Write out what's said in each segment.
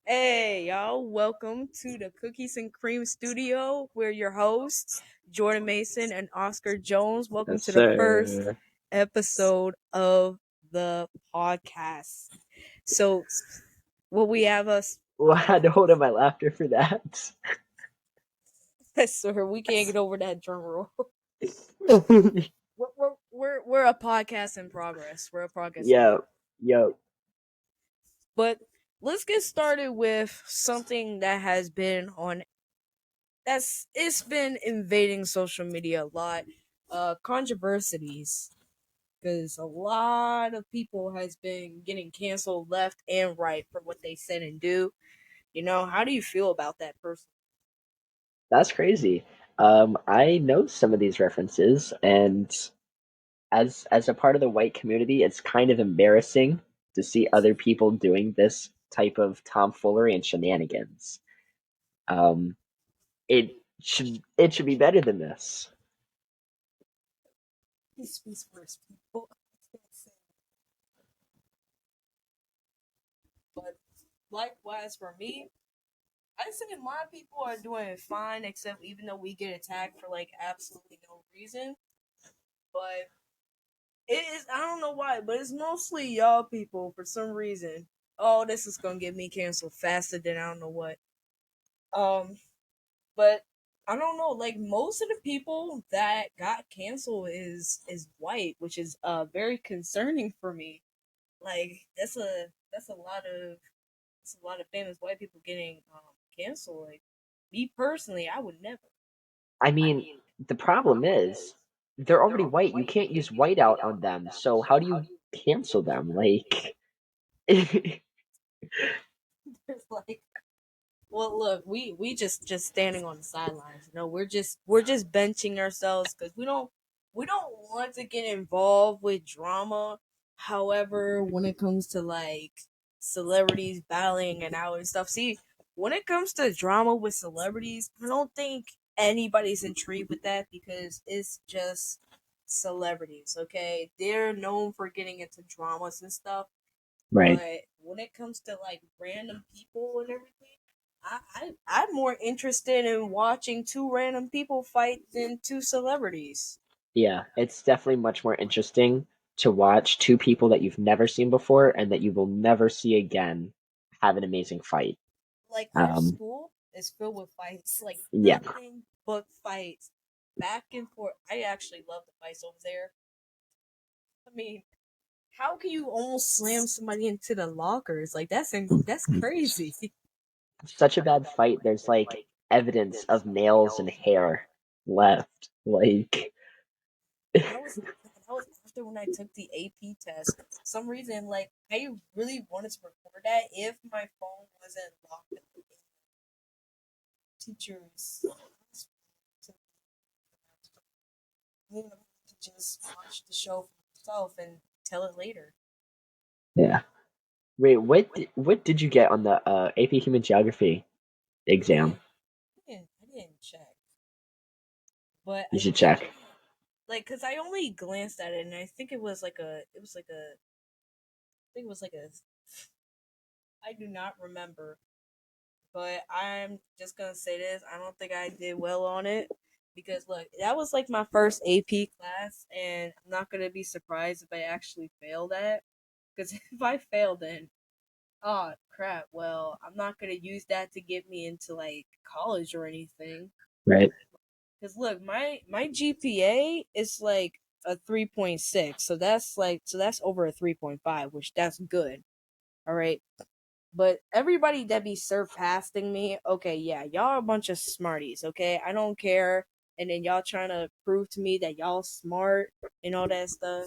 Hey, y'all, welcome to the Cookies and Cream Studio. We're your hosts, Jordan Mason and Oscar Jones. Welcome Yes, to the first sir. episode of the podcast. So, what we have us, Well, I had to hold in my laughter for that. sir, we can't get over that drum roll. We're a podcast in progress. We're a podcast in Yo, progress. yo. But let's get started with something that has been on it's been invading social media a lot. Controversies, because a lot of people has been getting canceled left and right for what they said and do. How do you feel about that person? That's crazy. I know some of these references, and as a part of the white community, it's kind of embarrassing to see other people doing this type of tomfoolery and shenanigans. Um, it should be better than this. These worst people. But likewise for me, I say my people are doing fine, except even though we get attacked for like absolutely no reason. But it is, I don't know why, but it's mostly y'all people for some reason. Oh, this is gonna get me canceled faster than I don't know what. Um, but I don't know. Like most of the people that got canceled is white, which is very concerning for me. Like that's a lot of famous white people getting canceled. Like me personally, I would never. I mean, the problem is they're already white. You can't use white out on them. So how do you cancel them? Like, It's like, well, look, we just standing on the sidelines. We're just benching ourselves because we don't want to get involved with drama. However, when it comes to like celebrities battling and out and stuff, see, when it comes to drama with celebrities, I don't think anybody's intrigued with that because it's just celebrities. Okay, they're known for getting into dramas and stuff, right. but when it comes to like random people and everything, I'm more interested in watching two random people fight than two celebrities. Yeah, it's definitely much more interesting to watch two people that you've never seen before and that you will never see again have an amazing fight. Like our Um, school is filled with fights, like yeah. nothing but fights, back and forth. I actually love the fights over there. I mean, how can you almost slam somebody into the lockers? Like that's crazy. Such a bad fight, there's like evidence of nails and hair left. Like, That was after when I took the AP test. For some reason, like I really wanted to record that if my phone wasn't locked in the teacher's to just watch the show for myself and tell it later. yeah. Wait, what did you get on the AP Human Geography I exam? didn't, I didn't check, but You I should think check. cause I only glanced at it and I think I think it was like a, I do not remember. But I'm just gonna say this: I don't think I did well on it because look, that was like my first AP class, and I'm not gonna be surprised if I actually failed at. Because if I fail, then oh crap. Well, I'm not gonna use that to get me into like college or anything. Right. Because look, my GPA is like a 3.6, so that's over a 3.5, which that's good. All right. But everybody that be surpassing me, okay, yeah, y'all are a bunch of smarties, okay? I don't care. And then y'all trying to prove to me that y'all smart and all that stuff.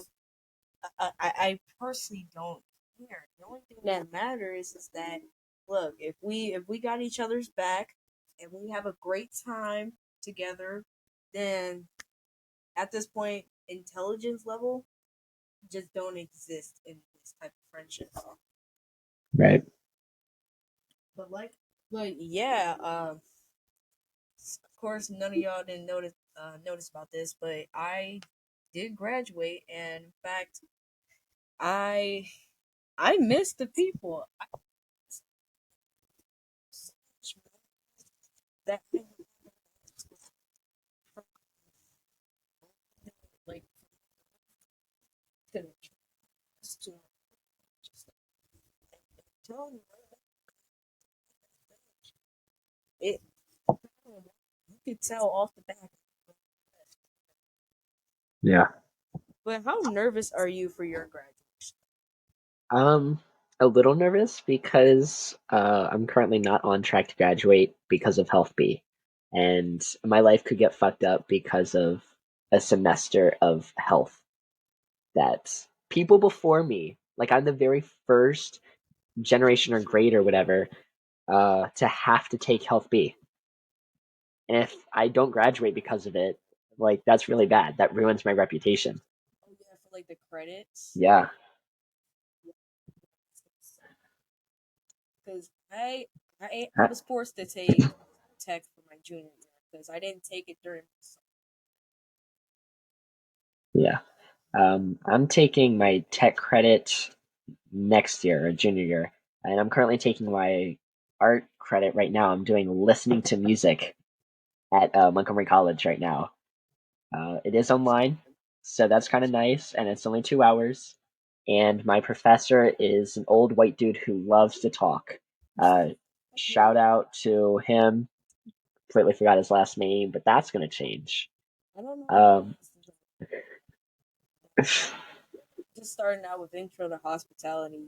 I personally don't care. The only thing that matters is that look, if we got each other's back and we have a great time together, then at this point, intelligence level just don't exist in this type of friendship. Right. But like, but yeah, of course, none of y'all didn't notice about this, but I did graduate, and in fact, I I miss the people. that like to just to just tell you it. You could tell off the back. Yeah. But how nervous are you for your graduation? Um, a little nervous because I'm currently not on track to graduate because of Health B, and my life could get fucked up because of a semester of health that people before me, like I'm the very first generation or grade or whatever, to have to take Health B. And if I don't graduate because of it, like that's really bad. That ruins my reputation. Oh yeah, for like the credits. Yeah. Because I Uh, was forced to take tech for my junior year because I didn't take it during. yeah. I'm taking my tech credit next year or junior year, and I'm currently taking my art credit right now. I'm doing listening to music at Montgomery College right now. It is online, so that's kind of nice, and it's only 2 hours. And my professor is an old white dude who loves to talk. Uh, I feel Shout you. out to him. Completely forgot his last name, but that's gonna change. I don't know. Um, Just starting out with intro to hospitality,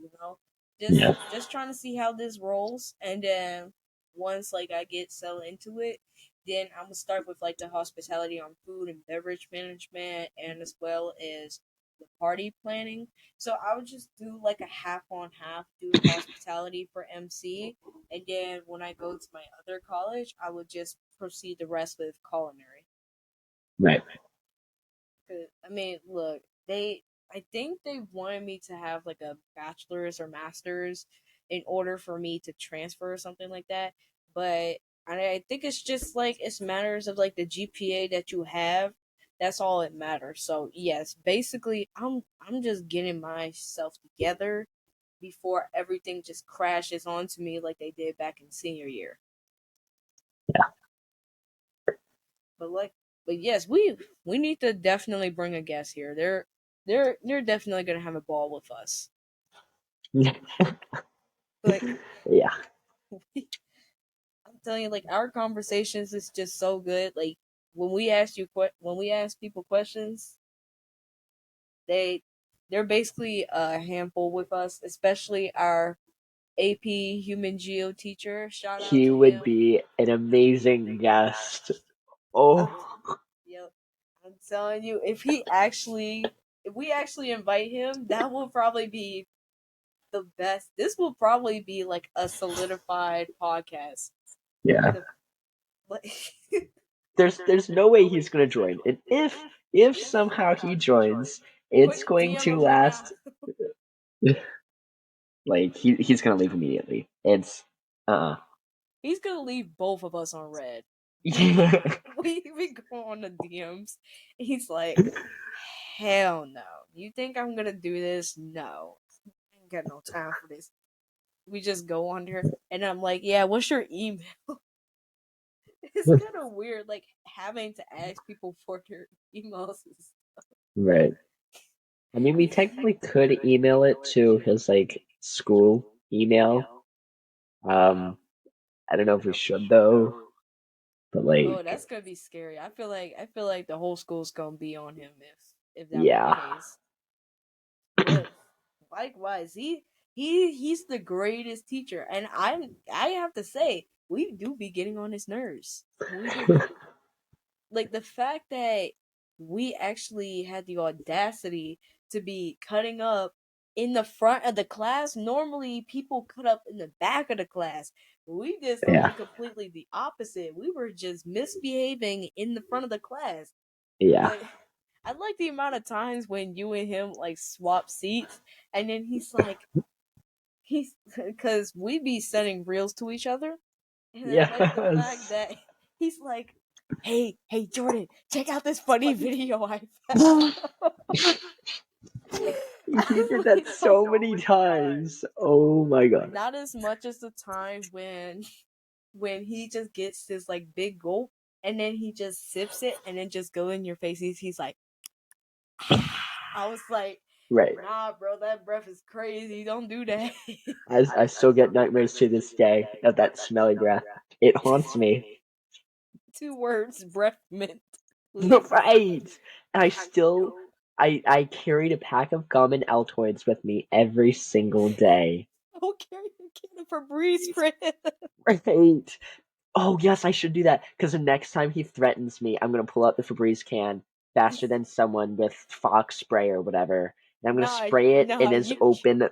just yeah, just trying to see how this rolls, and then once like I get settled into it, then I'm gonna start with like the hospitality on food and beverage management, and as well as the party planning. So I would just do like a half on half, do hospitality for MC, and then when I go to my other college, I would just proceed the rest with culinary. right. 'Cause, I mean, look, I think they wanted me to have like a bachelor's or master's in order for me to transfer or something like that. But I think it's just like it's matters of like the GPA that you have. That's all it matters. So yes, basically, I'm just getting myself together before everything just crashes onto me like they did back in senior year. Yeah. But like, but yes, we need to definitely bring a guest here. They're definitely gonna have a ball with us. Like, Yeah. I'm telling you, like our conversations is just so good. Like when we ask people questions, they they're basically a handful with us, especially our AP Human Geo teacher. Shout out He to would him. be an amazing guest. I'm Oh, Yep. I'm telling you, if we actually invite him, that will probably be the best. This will probably be like a solidified podcast. yeah. The like, There's no way he's gonna join. And if somehow he joins, it's quick going DM to him right now. last like he's gonna leave immediately. It's uh He's gonna leave both of us on red. uh We go on the DMs. He's like, hell no. You think I'm gonna do this? No. I ain't got no time for this. We just go on there, and I'm like, yeah, what's your email? It's kind of weird, like having to ask people for their emails. right. I mean, we technically could email it to his like school email. Um, I don't know if we should though, but Oh, like, that's gonna be scary. I feel like the whole school's gonna be on him if that were the yeah, case. But likewise, he's the greatest teacher, and I have to say we do be getting on his nerves. We do be like the fact that we actually had the audacity to be cutting up in the front of the class. Normally, people cut up in the back of the class. We did yeah, something completely the opposite. We were just misbehaving in the front of the class. yeah, But I like the amount of times when you and him like swap seats, and then he's because we be sending reels to each other, and I like the fact yes. that he's like, hey, Jordan, check out this funny video I found. He I'm did that like, so many times. Oh my god. not as much as the time when when he just gets this like big gulp and then he just sips it and then just go in your face. He's like, I was like, Right. nah, bro, that breath is crazy. Don't do that. I still get nightmares to this day of that smelly breath. It haunts me. 2 words, breath mint. Right. And I carried a pack of gum and Altoids with me every single day. Don't carry a can of Febreze, friend. Right. Oh yes, I should do that. Because the next time he threatens me, I'm gonna pull out the Febreze can faster than someone with Fox spray or whatever. And I'm gonna Nah, spray it in nah, his open you need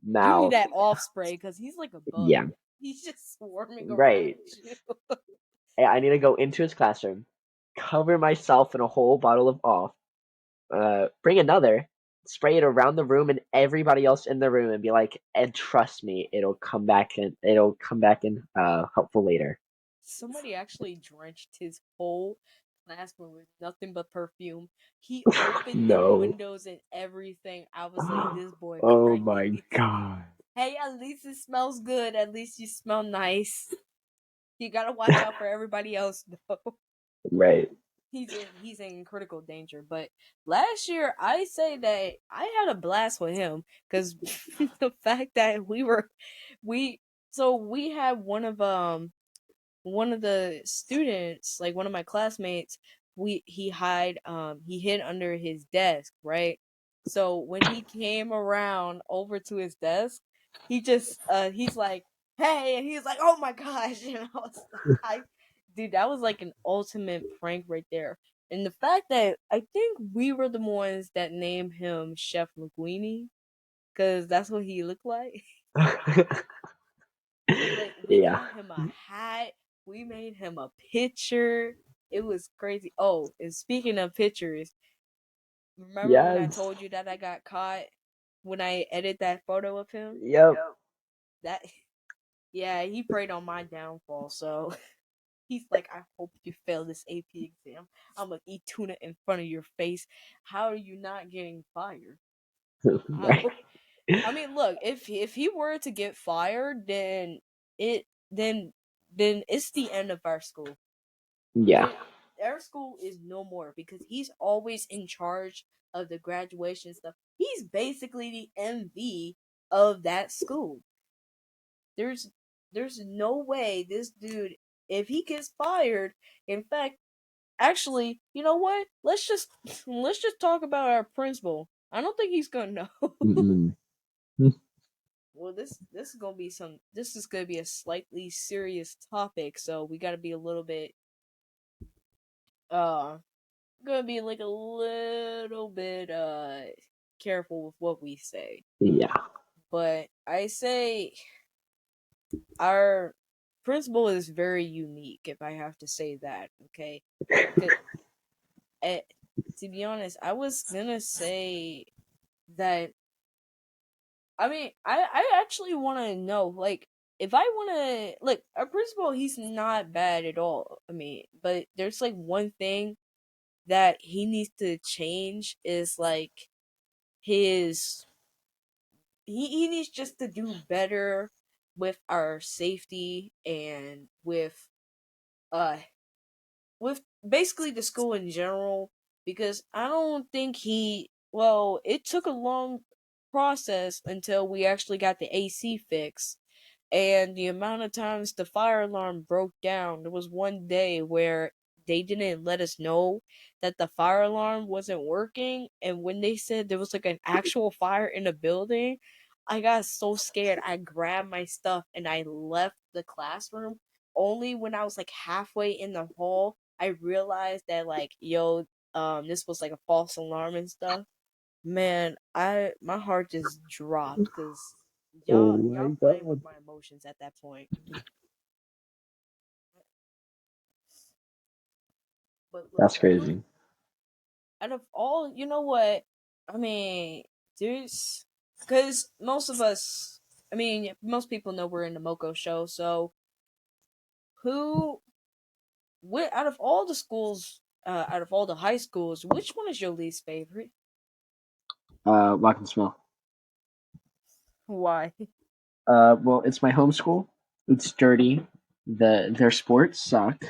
mouth. that off spray because he's like a bug. Yeah. He's just swarming around Right. you. I need to go into his classroom, cover myself in a whole bottle of off, bring another, spray it around the room and everybody else in the room, and be like, "And trust me, it'll come back and helpful later." Somebody actually drenched his whole classroom with nothing but perfume. He opened the No. windows and everything. I was like, this boy Oh my crazy. god. Hey, at least it smells good. At least you smell nice. You gotta watch out for everybody else though. Right. He's in critical danger. But last year, I say that I had a blast with him because the fact that we we had one of the students, like one of my classmates, we he hid under his desk, right? So when he came around over to his desk, he's like, "Hey," and he's like, "Oh my gosh," and I dude, that was like an ultimate prank right there. And the fact that I think we were the ones that named him Chef Linguini because that's what he looked like. We Yeah. got him a hat. We made him a picture. It was crazy. Oh, and speaking of pictures, remember when I Yes. told you that I got caught when I edited that photo of him? Yep. That yeah, he preyed on my downfall. So he's like, I hope you fail this AP exam. I'm gonna eat tuna in front of your face. How are you not getting fired? Right. I mean, look, if he were to get fired, it then then it's the end of our school. Yeah. There, our school is no more because he's always in charge of the graduation stuff. He's basically the MV of that school. There's there's no way this dude, if he gets fired, in fact, actually, you know what? Let's just talk about our principal. I don't think he's gonna know. Mm-mm. Well, this is gonna be a slightly serious topic, so we gotta be a little bit uh gonna be like a little bit careful with what we say. Yeah. But I say our principal is very unique, if I have to say that, okay? 'Cause, eh, to be honest, I was gonna say that I actually want to know, like, if I want to, like, our principal, he's not bad at all. I mean, but there's like one thing that he needs to change is like his he needs just to do better with our safety and uh with basically the school in general because I don't think it took a long process until we actually got the AC fixed. And the amount of times the fire alarm broke down, there was one day where they didn't let us know that the fire alarm wasn't working. And when they said there was like an actual fire in the building, I got so scared. I grabbed my stuff and I left the classroom. Only when I was like halfway in the hall, I realized that like, yo, this was like a false alarm and stuff. Man, I my heart just dropped because Oh y'all my playing with god. my emotions at that point. But look, That's crazy. out of all, you know what? I mean, there's because most of us, I mean, most people know we're in the Moko show. So who, out of all the schools, out of all the high schools, which one is your least favorite? Rock and Smell. Why? Well, it's my home school. It's dirty. their sports suck.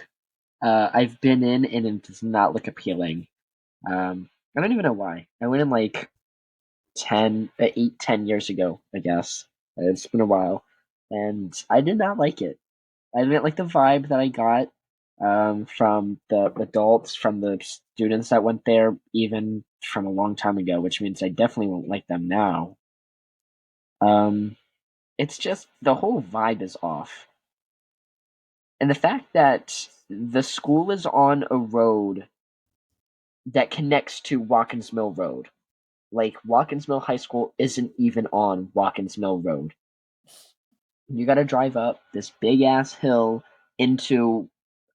I've been in and it does not look appealing. I don't even know why. I went in like 10 years ago, I guess. It's been a while, and I did not like it. I didn't like the vibe that I got from the adults, from the students that went there, even from a long time ago, which means I definitely won't like them now. Um, it's just the whole vibe is off. And the fact that the school is on a road that connects to Watkins Mill Road. Like, Watkins Mill High School isn't even on Watkins Mill Road. You gotta drive up this big ass hill into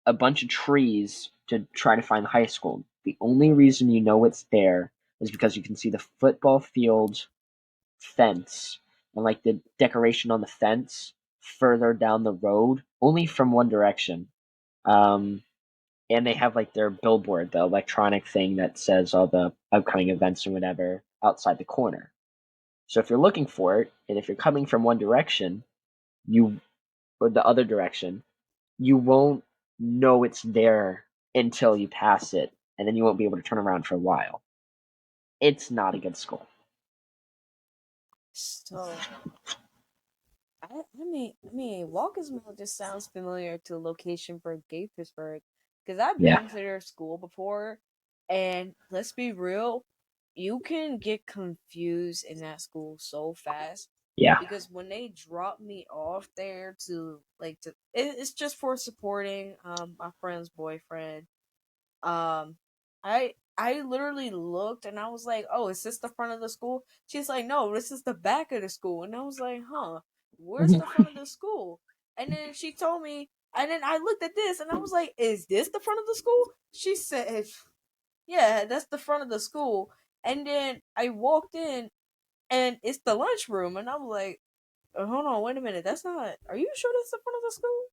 a bunch of trees to try to find the high school. The only reason you know it's there is because you can see the football field fence and like the decoration on the fence further down the road, only from one direction. Um, and they have like their billboard, the electronic thing that says all the upcoming events and whatever outside the corner. So if you're looking for it, and if you're coming from one direction, you or the other direction, you won't know it's there until you pass it, and then you won't be able to turn around for a while. It's not a good school. So I mean, Walker's Mill just sounds familiar to the location for Gaithersburg, because I've Yeah, been to their school before, and let's be real, you can get confused in that school so fast, yeah, because when they drop me off there to it's just for supporting my friend's boyfriend. Um, I literally looked and I was like, "Oh, is this the front of the school?" She's like, "No, this is the back of the school." And I was like, "Huh, where's the front of the school?" And then she told me, and then I looked at this and I was like, "Is this the front of the school?" She said, "Yeah, that's the front of the school." And then I walked in and it's the lunchroom, and I'm like, "Hold on, wait a minute, that's not. Are you sure that's the front of the school?"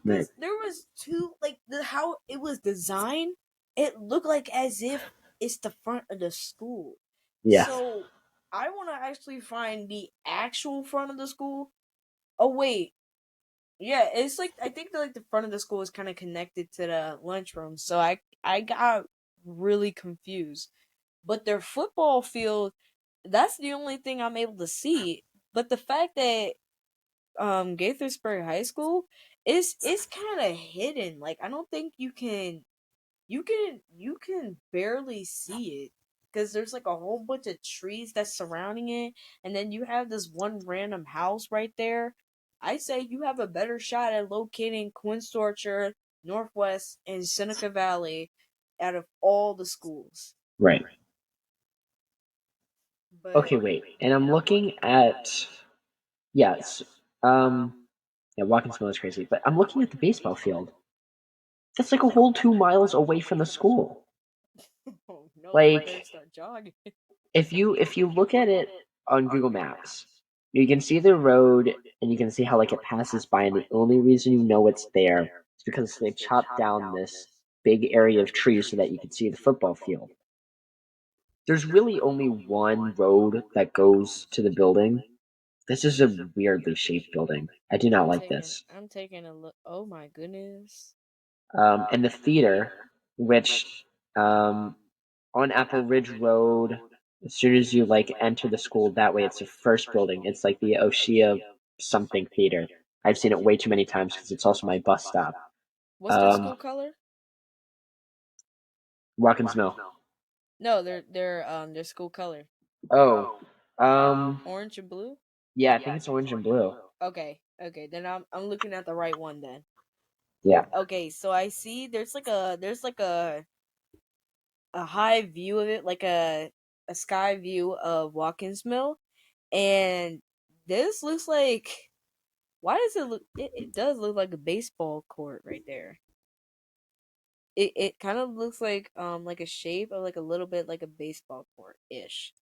right, Because there was two, like how it was designed, it looked like as if it's the front of the school. yeah, So I want to actually find the actual front of the school. Oh wait, yeah, it's like I think like the front of the school is kind of connected to the lunchroom. So I got really confused. But their football field, that's the only thing I'm able to see. But the fact that Gaithersburg High School is kind of hidden. Like I don't think you can barely see it because there's like a whole bunch of trees that's surrounding it, and then you have this one random house right there. I say you have a better shot at locating Quince Orchard, Northwest, and Seneca Valley out of all the schools. right. But Okay, wait. And I'm looking at yes, um, yeah, Watkins Mill is crazy, but I'm looking at the baseball field. That's like a whole 2 miles away from the school. oh no, you better Like, start jogging. if you look at it on Google Maps, you can see the road and you can see how like it passes by, and the only reason you know it's there is because they chopped down this big area of trees so that you can see the football field. There's really only one road that goes to the building. This is a weirdly shaped building. I do not I'm like taking this. I'm taking a look. Oh my goodness. And the theater, which um, on Apple Ridge Road, as soon as you like enter the school, that way it's the first building. It's like the Oshia something theater. I've seen it way too many times because it's also my bus stop. What's their Um, school color? Watkins Mill. No, their school color. Oh, um, Orange and blue? yeah, I think it's orange and blue. Okay. Okay, then I'm looking at the right one then. Yeah, Okay, so I see there's like a high view of it, like a sky view of Watkins Mill, and this looks like, why does it look, it does look like a baseball court right there. It kind of looks like a shape of like a little bit like a baseball court ish.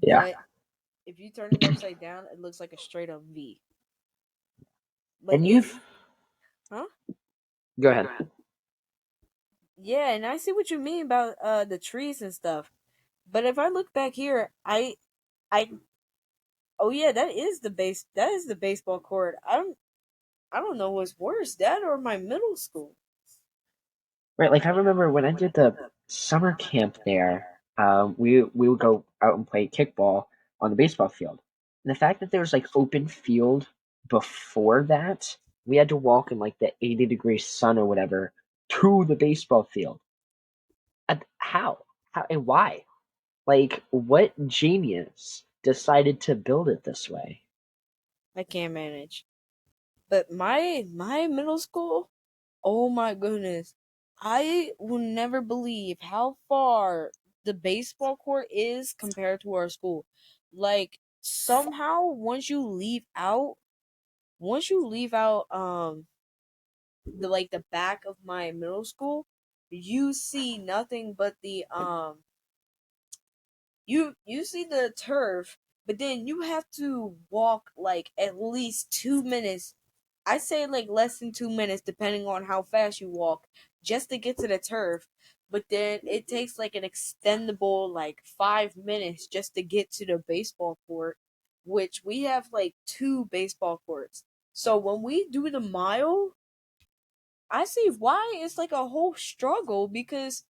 yeah. But if you turn it upside down, it looks like a straight up V. But And it, you've huh? go ahead. Yeah, and I see what you mean about the trees and stuff. But if I look back here, I oh yeah, that is the baseball court. I don't know what's worse, that or my middle school. Right, like I remember when I did the summer camp there, we would go out and play kickball on the baseball field. And the fact that there was like open field before that, we had to walk in like the 80-degree sun or whatever to the baseball field. How? How and why? Like, what genius decided to build it this way? I can't manage. But my middle school, oh my goodness. I will never believe how far the baseball court is compared to our school. Like somehow once you leave out the back of my middle school, you see nothing but the you see the turf, but then you have to walk like at least 2 minutes. I say like less than 2 minutes, depending on how fast you walk, just to get to the turf. But then it takes like an extendable like 5 minutes just to get to the baseball court, which we have like two baseball courts. So when we do the mile, I see why it's like a whole struggle because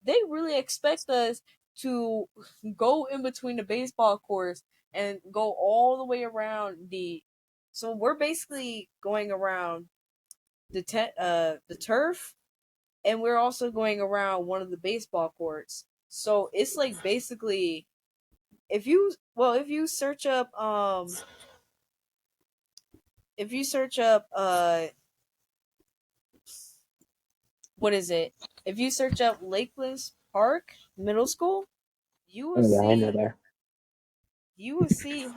they really expect us to go in between the baseball courts and go all the way around the. So we're basically going around the turf, and we're also going around one of the baseball courts. So it's like basically if you search up if you search up what is it? If you search up Lakelands Park Middle School, you will Oh yeah, I know see there.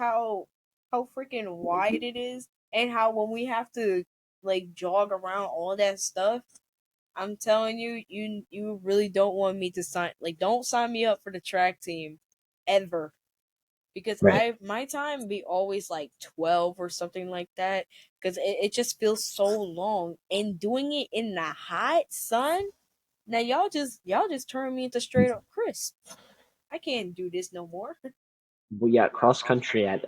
how freaking wide it is and how when we have to like jog around all that stuff, I'm telling you, you really don't want me to don't sign me up for the track team ever. Because Right. I my time be always like 12 or something like that. Because it just feels so long. And doing it in the hot sun, now y'all just turn me into straight up crisp. I can't do this no more. We got cross country at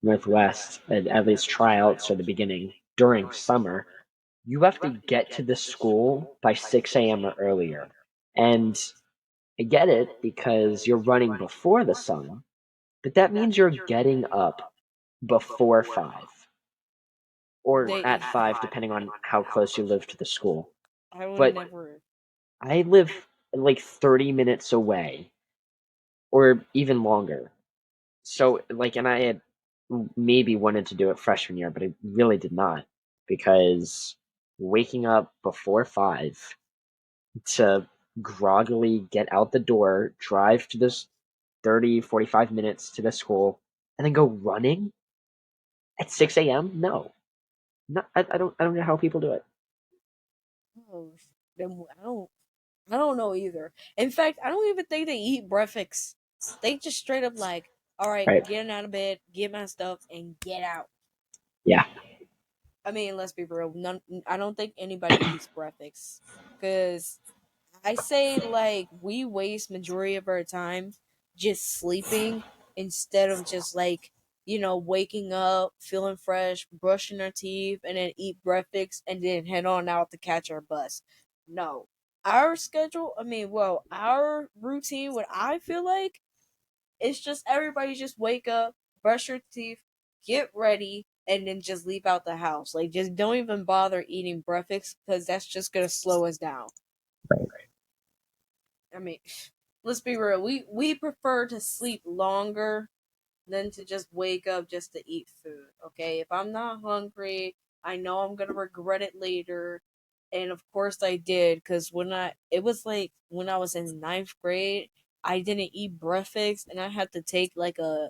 Northwest at least tryouts or the beginning during summer. You have to get to the school by 6 a.m. or earlier. And I get it because you're running before the sun, but that means you're getting up before 5 or They at 5, depending on how close you live to the school. I would But never. I live like 30 minutes away or even longer. So, like, and I had maybe wanted to do it freshman year, but I really did not because waking up before 5 to groggily get out the door, drive to this 30, 45 minutes to the school, and then go running at 6 a.m.? No. Not, I don't know how people do it. Oh, then I don't know either. In fact, I don't even think they eat breakfast. They just straight up like, all right, Right. getting out of bed, get my stuff, and get out. Yeah. I mean, let's be real. None. I don't think anybody eats breakfast because I say like we waste majority of our time just sleeping instead of just like waking up, feeling fresh, brushing our teeth, and then eat breakfast and then head on out to catch our bus. No, our schedule. I mean, well, our routine. What I feel like it's just everybody just wake up, brush your teeth, get ready, and then just leave out the house. Like, just don't even bother eating breakfast because that's just gonna slow us down. Right. I mean, let's be real. We prefer to sleep longer than to just wake up just to eat food. Okay, if I'm not hungry, I know I'm gonna regret it later. And of course I did, because it was like when I was in ninth grade, I didn't eat breakfast, and I had to take like a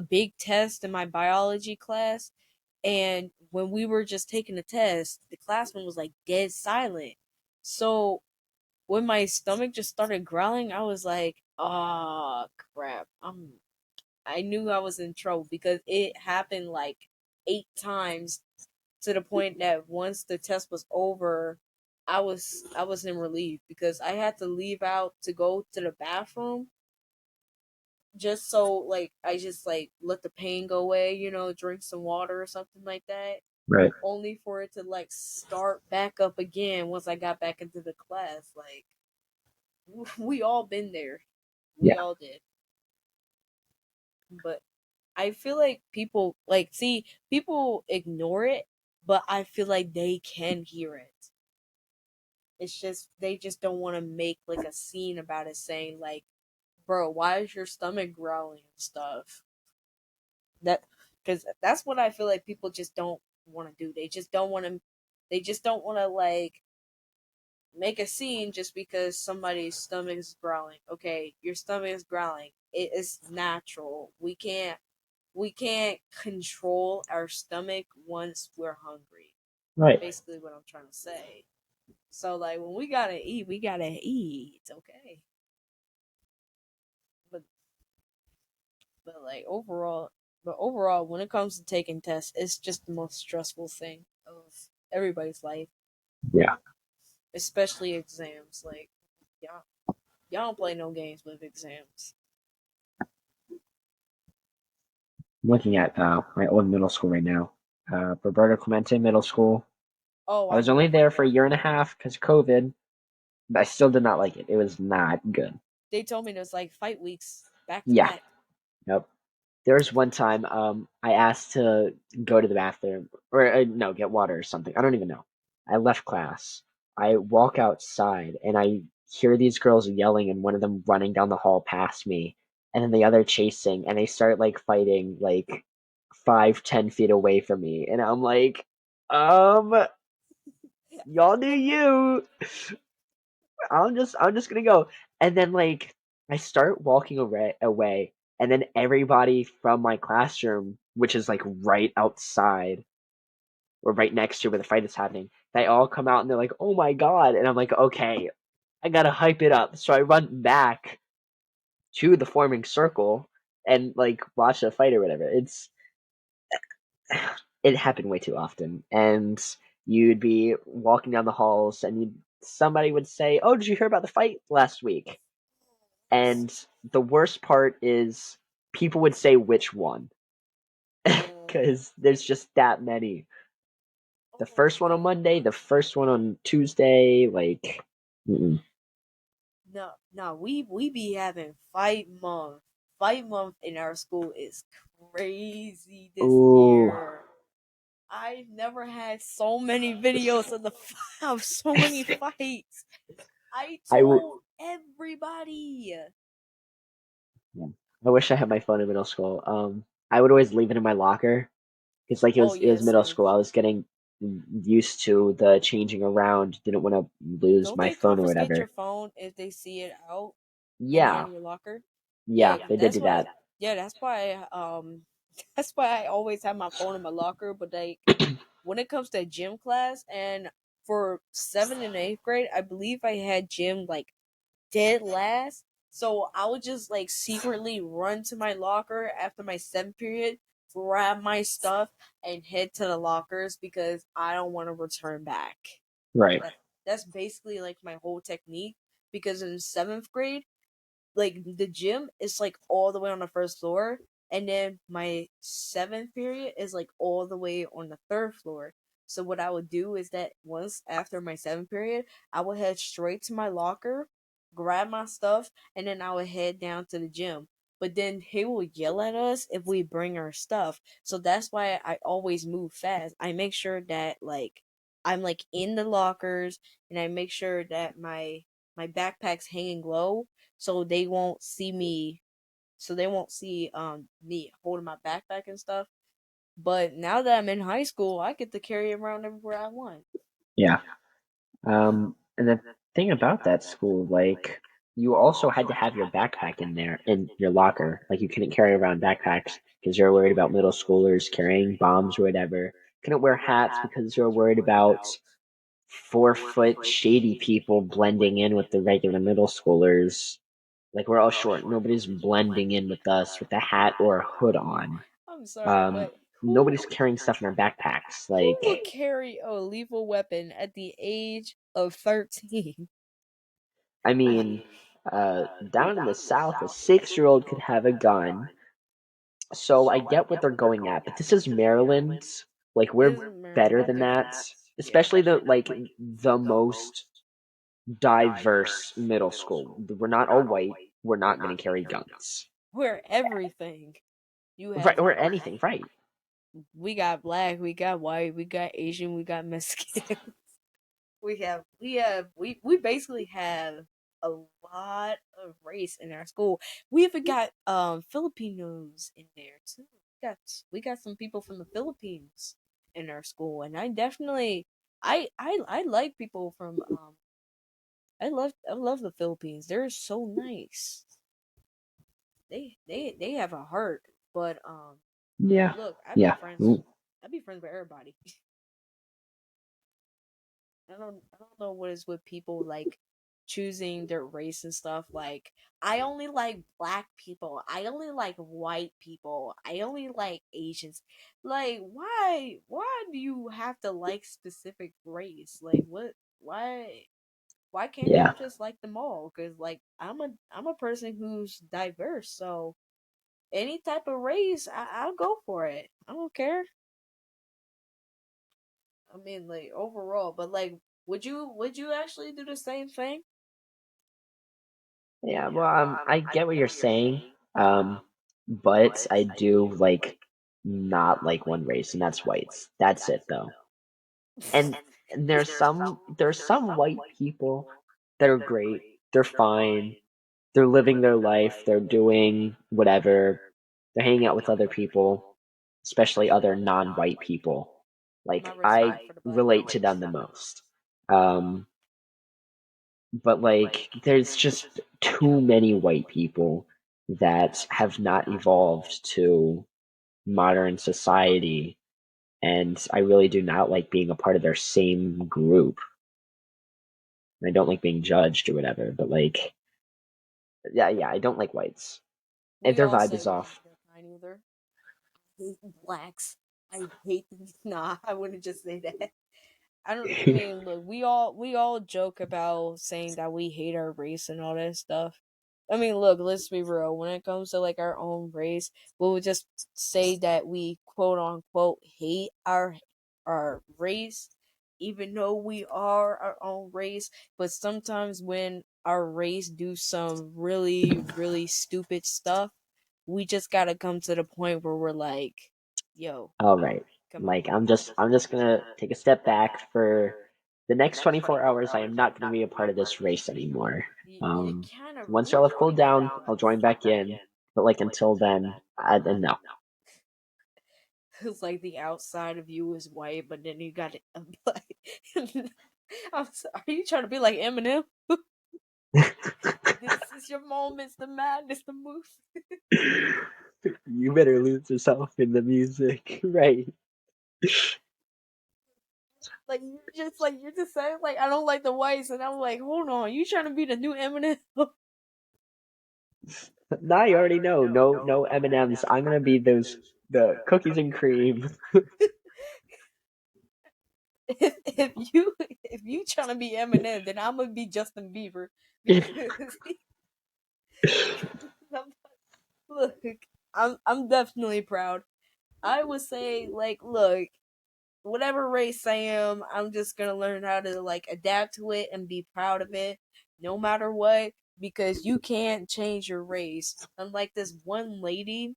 big test in my biology class. And when we were just taking the test, the classroom was like dead silent. So when my stomach just started growling, I was like, "Oh crap!" I knew I was in trouble because it happened like 8 times to the point that once the test was over, I was in relief because I had to leave out to go to the bathroom just so like I just like let the pain go away, drink some water or something like that. Right. only for it to like start back up again once I got back into the class. Like we all been there. We Yeah. all did. But I feel like people like see people ignore it, but I feel like they can hear it. It's just they just don't want to make like a scene about it, saying like, "Bro, why is your stomach growling and stuff?" That because that's what I feel like people just don't want to do. They just don't want to. They just don't want to like make a scene just because somebody's stomach is growling. Okay, your stomach is growling. It is natural. We can't control our stomach once we're hungry. Right. Basically what I'm trying to say. So like when we gotta eat, we gotta eat. It's okay. But but overall when it comes to taking tests, it's just the most stressful thing of everybody's life. Yeah. Especially exams. Like y'all don't play no games with exams. I'm looking at my old middle school right now. Roberto Clemente Middle School. Oh, I I was know. only there for a year and a half because COVID, but I still did not like it. It was not good. They told me there's like fight weeks back to Yeah. back. Nope. There was one time I asked to go to the bathroom or no, get water or something. I don't even know. I left class. I walk outside and I hear these girls yelling and one of them running down the hall past me and then the other chasing and they start like fighting like 5, 10 feet away from me and I'm like, um, y'all do you. I'm just gonna go. And then like I start walking away, and then everybody from my classroom, which is like right outside or right next to where the fight is happening, they all come out and they're like, "Oh my god!" And I'm like, "Okay, I gotta hype it up." So I run back to the forming circle and like watch the fight or whatever. It happened way too often, and you'd be walking down the halls, and somebody would say, "Oh, did you hear about the fight last week?" And the worst part is people would say which one Oh, because there's just that many. The oh first one on no. Monday, the first one on Tuesday, like, mm-mm. No, we be having fight month. Fight month in our school is crazy this Ooh, year. I've never had so many videos of of so many fights. I I would. told everybody. Yeah. I wish I had my phone in middle school. I would always leave it in my locker because, like, it Oh was it yeah, was middle same. school. I was getting used to the changing around. Didn't want to lose Don't my they phone or confiscate your whatever. phone if they see it out Yeah, in your locker? yeah, Yeah, they did do that. that's why that's why I always have my phone in my locker. But like when it comes to gym class, and for 7th and 8th grade, I believe I had gym like dead last. So I would just like secretly run to my locker after my 7th period, grab my stuff, and head to the lockers because I don't want to return back. Right, That's basically like my whole technique. Because in 7th grade, like the gym is like all the way on the first floor, and then my 7th period is like all the way on the third floor. So what I would do is that once after my 7th period, I would head straight to my locker, grab my stuff, and then I would head down to the gym. But then he will yell at us if we bring our stuff. So that's why I always move fast. I make sure that like I'm like in the lockers, and I make sure that my backpack's hanging low, so they won't see me, so they won't see me holding my backpack and stuff. But now that I'm in high school, I get to carry it around everywhere I want. yeah. And the thing about that school, like, you also had to have your backpack in there in your locker. Like, you couldn't carry around backpacks because you're worried about middle schoolers carrying bombs or whatever. Couldn't wear hats because you're worried about 4 foot shady people blending in with the regular middle schoolers. Like, we're all short. Nobody's blending in with us with a hat or a hood on. I'm sorry, Um, but Nobody's carrying stuff in our backpacks. who Like, would carry a lethal weapon at the age of 13? I mean, down in the South, a 6-year-old could have a gun. So I get what they're going at, but this is Maryland. Like we're Isn't better than that, especially the most diverse middle school. We're not all white. We're not going to carry guns. we're everything. You Right, have or anything, right? we got black, we got white, we got Asian, we got Mexican. We basically have a lot of race in our school. We even got Filipinos in there too. We got some people from the Philippines in our school, and I definitely I like people from I love the Philippines. They're so nice. They have a heart, but Yeah, look, yeah. Mm. I'd be friends with everybody. I don't know what is with people like choosing their race and stuff. Like I only like black people. I only like white people. I only like Asians. Like why do you have to like specific race? Like what why can't you Yeah, just like them all? Cuz like I'm a person who's diverse. So any type of race, I'll go for it. I don't care. I mean, like overall, but like, would you actually do the same thing? yeah. Well, I get what you're saying. Um, but I do not like one race, and that's whites. That's it, though. And there's some white people that are great. They're fine. They're living their life. They're doing whatever. They're hanging out with other people, especially other non-white people. My Like I respect for the black relate people. to them the most. Um, but there's just too many white people that have not evolved to modern society, and I really do not like being a part of their same group. I don't like being judged or whatever, but yeah, yeah, I don't like whites. If We their all vibe say is we don't off. feel kind either. I hate blacks. I hate them. Nah, I wouldn't just say that. I don't. I mean, look, we all joke about saying that we hate our race and all that stuff. I mean, look, let's be real. When it comes to like our own race, we would just say that we quote unquote hate our race, even though we are our own race. But sometimes when our race do some really really stupid stuff, we just gotta come to the point where we're like, yo, All right. come on. I'm just gonna take a step back for the next 24 hours. I am not gonna be a part of this race anymore. You kind of Once y'all have cooled ruined it. down, I'll join back in. But until then, no. It's like the outside of you is white, but then you got it black. Are you trying to be like Eminem? This is your moments, the madness, the move. You better lose yourself in the music, right? You're just saying like I don't like the whites, and I'm like, hold on, you trying to be the new Eminem? Now you already know. No, no M&Ms. I'm gonna be the cookies and cream. If you trying to be Eminem, then I'm gonna be Justin Bieber because I'm, look, I'm definitely proud. I would say like, look, whatever race I am, I'm just gonna learn how to like adapt to it and be proud of it, no matter what, because you can't change your race. Unlike this one lady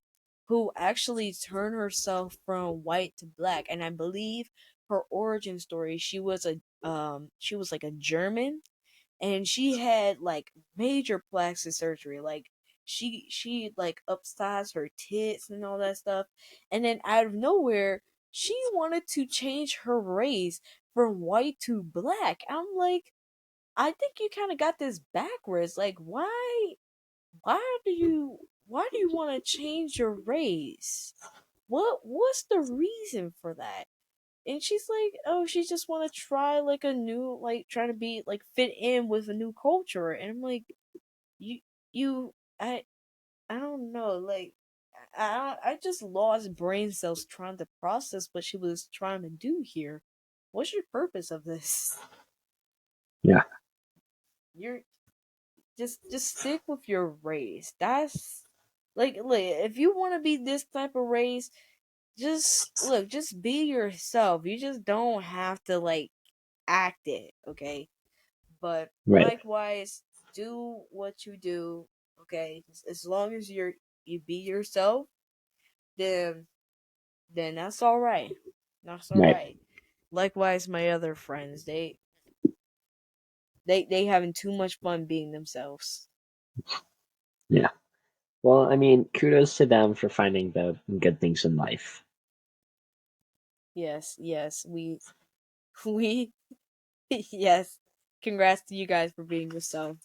who actually turned herself from white to black, and I believe her origin story, she was like a German, and she had like major plastic surgery, like she like upsized her tits and all that stuff, and then out of nowhere she wanted to change her race from white to black. I'm like, I think you kind of got this backwards. Like why do you want to change your race? What's the reason for that? And she's like, oh, she just want to try like a new, like trying to be like fit in with a new culture. And I'm like, you you I don't know, like I just lost brain cells trying to process what she was trying to do here. What's your purpose of this? Yeah. You're just stick with your race. That's like if you want to be this type of race, just be yourself. You just don't have to like act it, okay? But Right. likewise, do what you do, okay? As long as you be yourself, then that's all right. That's all Right. right. Likewise, my other friends, they having too much fun being themselves. Yeah. Well, I mean, kudos to them for finding the good things in life. Yes, yes, we yes. Congrats to you guys for being yourself.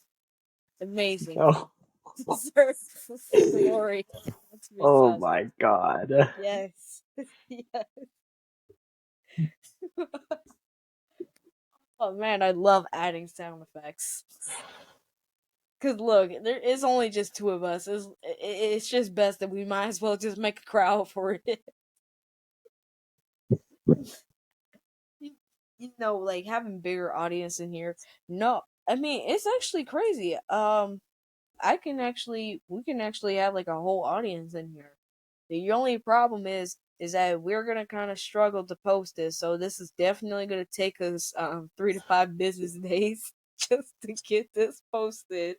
Amazing. Oh. Deserve glory. That's Oh yourself. my God. Yes. Yes. Oh man, I love adding sound effects. Cause look, there is only just two of us. It's just best that we might as well just make a crowd for it. you, you know, like having bigger audience in here. No, I mean it's actually crazy. We can actually have like a whole audience in here. The only problem is that we're gonna kind of struggle to post this, so this is definitely gonna take us 3 to 5 business days just to get this posted.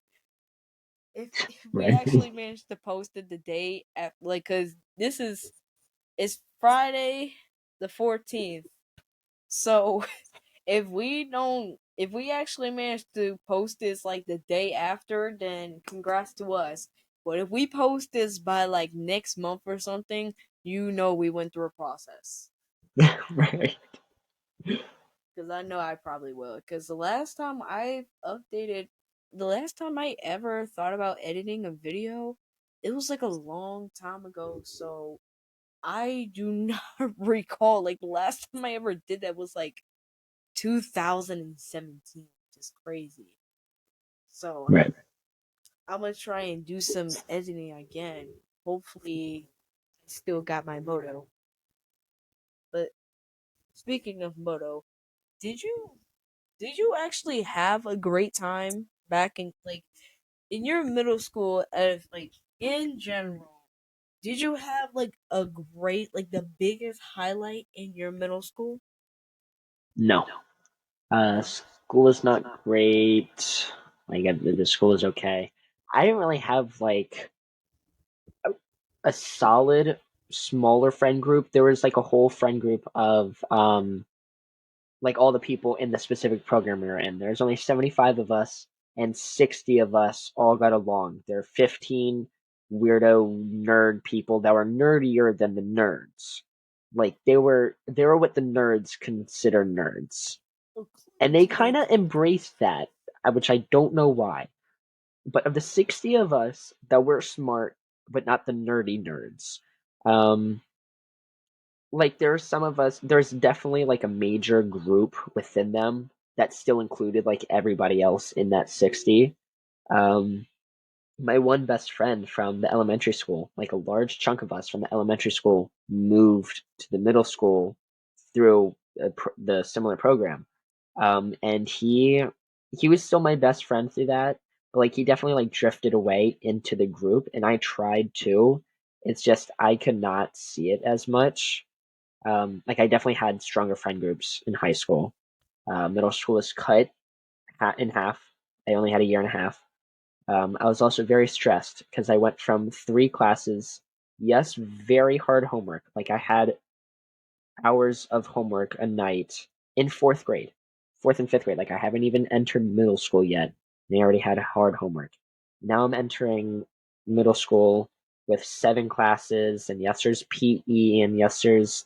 If we Right. actually manage to post it the day at like, cause this is it's Friday the 14th, so if we actually manage to post this like the day after, then congrats to us. But if we post this by like next month or something, you know we went through a process. Right. Because I know I probably will. Because the last time I ever thought about editing a video, it was like a long time ago. So I do not recall. Like the last time I ever did that was like 2017, which is crazy. So Right. I'm gonna try and do some editing again. Hopefully, I still got my moto. But speaking of moto, did you actually have a great time back in like in your middle school? As like in general, did you have like a great like the biggest highlight in your middle school? No. School is not great. Like the school is okay. I didn't really have like a solid smaller friend group. There was like a whole friend group of like all the people in the specific program we were in. There's only 75 of us, and 60 of us all got along. There are 15 weirdo nerd people that were nerdier than the nerds. Like they were what the nerds consider nerds. Oh, And they kind of embraced that, which I don't know why. But of the 60 of us that were smart, but not the nerdy nerds, um, like there are some of us, there's definitely like a major group within them that still included like everybody else in that 60. Um, my one best friend from the elementary school, like a large chunk of us from the elementary school, moved to the middle school through the similar program, and he was still my best friend through that. But like he definitely like drifted away into the group, and I tried to. It's just I could not see it as much. Like I definitely had stronger friend groups in high school. Middle school was cut in half. I only had a year and a half. I was also very stressed because I went from 3 classes. Yes, very hard homework. Like I had hours of homework a night in fourth grade, fourth and fifth grade. Like I haven't even entered middle school yet. And they already had hard homework. Now I'm entering middle school with 7 classes, and yes, there's PE, and yes, there's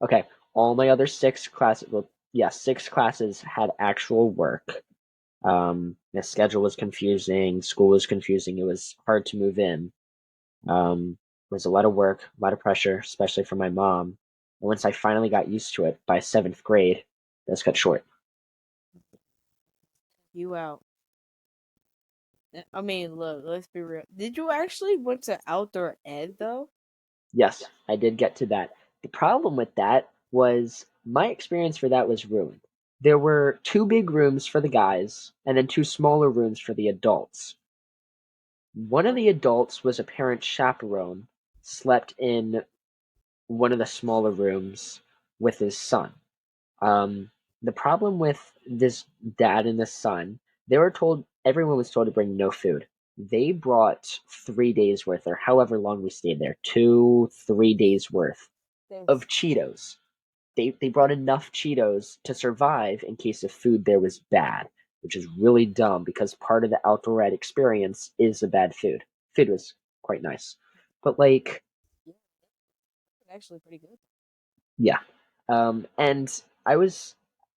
okay. All my other 6 classes, well, yeah, 6 classes had actual work. The schedule was confusing. School was confusing. It was hard to move in. It was a lot of work, a lot of pressure, especially for my mom. And once I finally got used to it, by seventh grade, that's cut short. You out. I mean, look, let's be real. Did you actually went to outdoor ed though? Yes, I did get to that. The problem with that was my experience for that was ruined. There were 2 big rooms for the guys, and then 2 smaller rooms for the adults. One of What? the adults was a parent chaperone, slept in one of the smaller rooms with his son. Um, the problem with this dad and the son, everyone was told to bring no food. They brought 3 days worth, or however long we stayed there, 3 days worth of There's Cheetos. They brought enough Cheetos to survive in case the food there was bad, which is really dumb because part of the outdoor ed experience is the bad food. Food was quite nice, but like, yeah, actually pretty good. yeah. And I was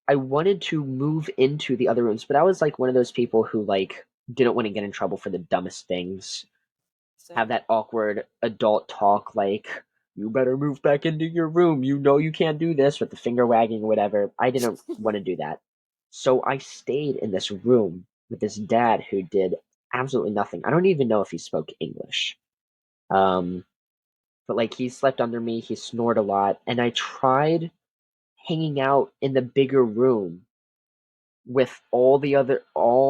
I wanted to move into the other rooms, but I was like one of those people who like didn't want to get in trouble for the dumbest things. Have Same. that awkward adult talk like, you better move back into your room. You know you can't do this with the finger wagging or whatever. I didn't want to do that. So I stayed in this room with this dad who did absolutely nothing. I don't even know if he spoke English. Um, but like he slept under me, he snored a lot, and I tried hanging out in the bigger room with all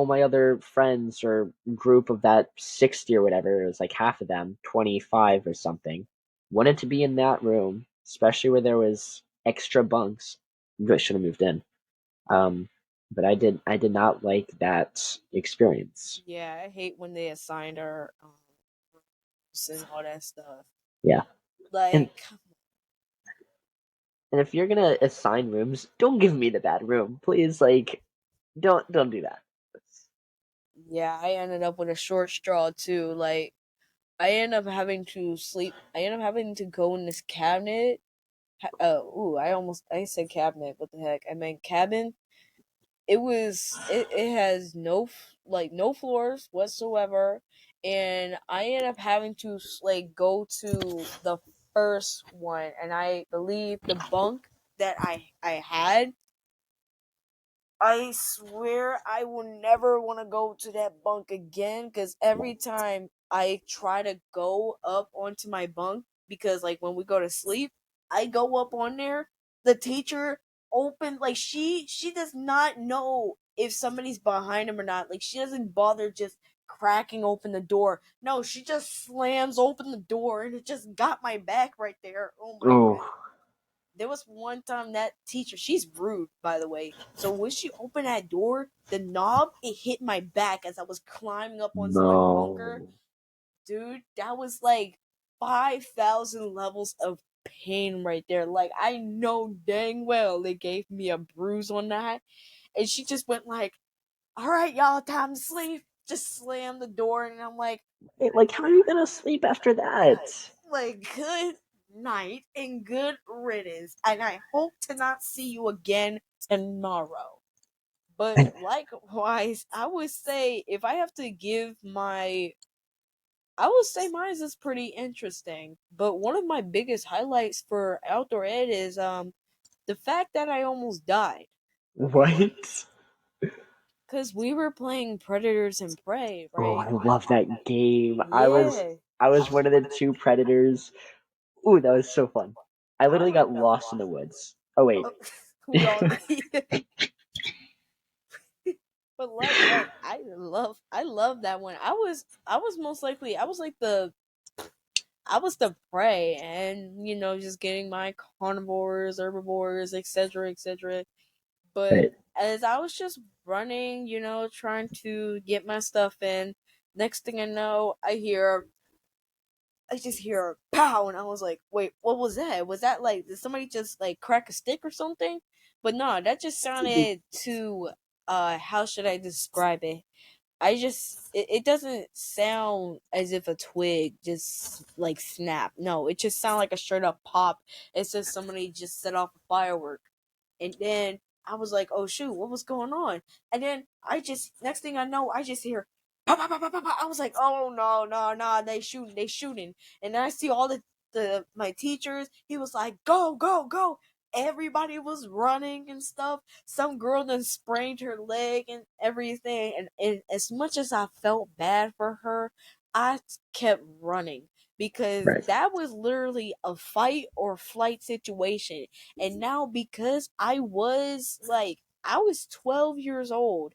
my other friends or group of that 60 or whatever. It was like half of them, 25 or something, wanted to be in that room, especially where there was extra bunks. Really should have moved in. um but I did not like that experience. Yeah, I hate when they assigned our rooms and all that stuff. Yeah. and Like, and if you're gonna assign rooms, don't give me the bad room, please. Like, don't do that. yeah, I ended up with a short straw too. Like, I ended up having to sleep. I ended up having to go in this cabinet. I said cabinet. What the heck? I meant cabin. It has no floors whatsoever, and I ended up having to like go to the first one, and I believe the bunk that I had, I swear I will never want to go to that bunk again, because every time I try to go up onto my bunk, because like when we go to sleep, I go up on there, the teacher she does not know if somebody's behind him or not. Like, she doesn't bother just cracking open the door. No, she just slams open the door, and it just got my back right there. Oh my Oh goodness. There was one time that teacher, she's rude, by the way. So when she opened that door, the knob, it hit my back as I was climbing up onto my bunker. no. Dude, that was like 5,000 levels of pain right there. Like, I know dang well they gave me a bruise on that. And she just went like, all right, y'all, time to sleep. Just slammed the door, and I'm like, Like, how are you gonna sleep after that? good night and good riddance, and I hope to not see you again tomorrow. But likewise, I would say if I have to give my, I would say mine is pretty interesting. But one of my biggest highlights for outdoor ed is the fact that I almost died What? because we were playing Predators and Prey, Oh, right? I love that game. I was Yeah. I was one of the two predators. Ooh, that was so fun. I I literally was. got lost in the woods. Oh wait. We all did. But I love that one. I was most likely I was like I was the prey, and just getting my carnivores, herbivores, etc., etc. But Right. as I was just running, trying to get my stuff in, next thing I know, I just hear a pow, and I was like, "Wait, what was that? Was that like did somebody just like crack a stick or something?" But no, that just sounded too. How should I describe it? It doesn't sound as if a twig just like snapped. No, it just sounded like a straight up pop. It says somebody just set off a firework. And then I was like, oh shoot, what was going on? And then next thing I know, I just hear pop, pop, pop, pop, pop, pop. I was like, oh no, no, no, they shooting. And then I see all my teachers. He was like, go, go, go. Everybody was running and stuff. Some girl then sprained her leg and everything. And as much as I felt bad for her, I kept running because Right. that was literally a fight or flight situation. And now, because I was 12 years old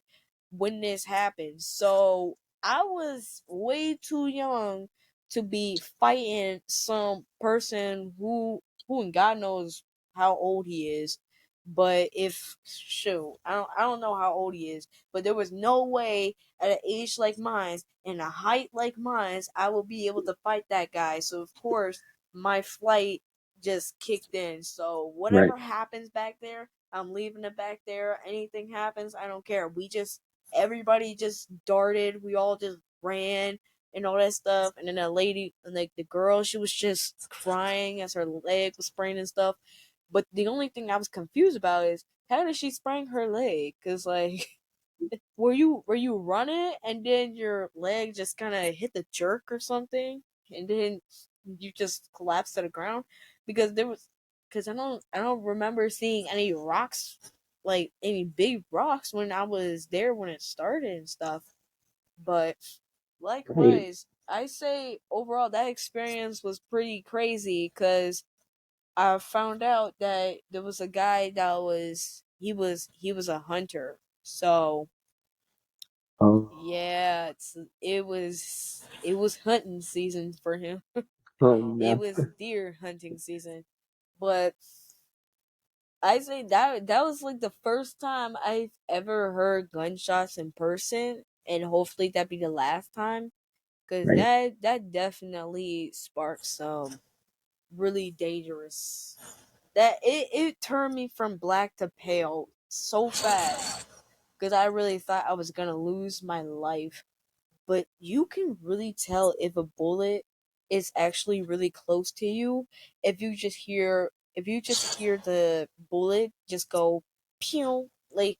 when this happened. So I was way too young to be fighting some person who and God knows how old he is. But if shoot, I don't know how old he is, but there was no way at an age like mine and a height like mine, I will be able to fight that guy. So of course my flight just kicked in. So Right. whatever happens back there, I'm leaving it back there. Anything happens, I don't care. Everybody just darted. We all just ran and all that stuff. And then that lady, like the girl, she was just crying as her leg was sprained and stuff. But the only thing I was confused about is how did she sprain her leg? Cause like, were you running and then your leg just kind of hit the jerk or something, and then you just collapsed to the ground? Because I don't remember seeing any rocks, like any big rocks when I was there when it started and stuff. But Right. likewise, I say overall that experience was pretty crazy because I found out that there was a guy that he was a hunter. So Oh, yeah, it was hunting season for him. oh It no. was deer hunting season. But I say that was like the first time I've ever heard gunshots in person, and hopefully that be the last time, because Right. that definitely sparks some really dangerous. That it turned me from black to pale so fast because I really thought I was gonna lose my life. But you can really tell if a bullet is actually really close to you if you just hear the bullet just go pew, like